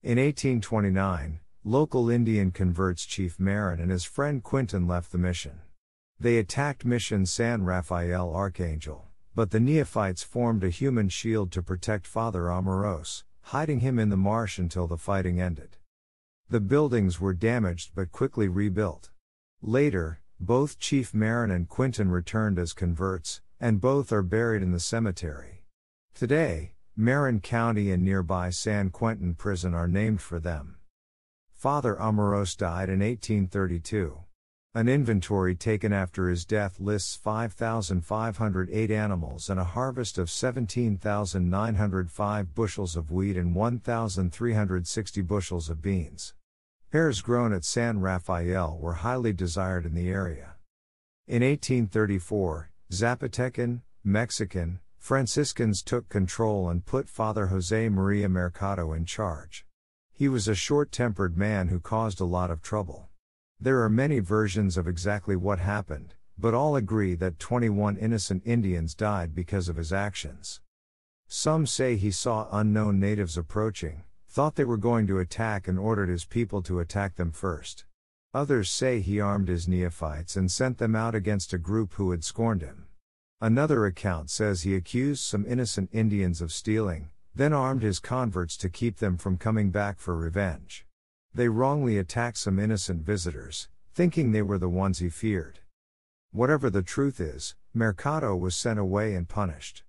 In 1829, local Indian converts Chief Marin and his friend Quintin left the mission. They attacked Mission San Rafael Archangel, but the neophytes formed a human shield to protect Father Amoros, hiding him in the marsh until the fighting ended. The buildings were damaged but quickly rebuilt. Later, both Chief Marin and Quintin returned as converts, and both are buried in the cemetery. Today, Marin County and nearby San Quentin prison are named for them. Father Amoros died in 1832. An inventory taken after his death lists 5,508 animals and a harvest of 17,905 bushels of wheat and 1,360 bushels of beans. Pears grown at San Rafael were highly desired in the area. In 1834, Zapatecan, Mexican, Franciscans took control and put Father Jose Maria Mercado in charge. He was a short-tempered man who caused a lot of trouble. There are many versions of exactly what happened, but all agree that 21 innocent Indians died because of his actions. Some say he saw unknown natives approaching, thought they were going to attack and ordered his people to attack them first. Others say he armed his neophytes and sent them out against a group who had scorned him. Another account says he accused some innocent Indians of stealing, then armed his converts to keep them from coming back for revenge. They wrongly attacked some innocent visitors, thinking they were the ones he feared. Whatever the truth is, Mercado was sent away and punished.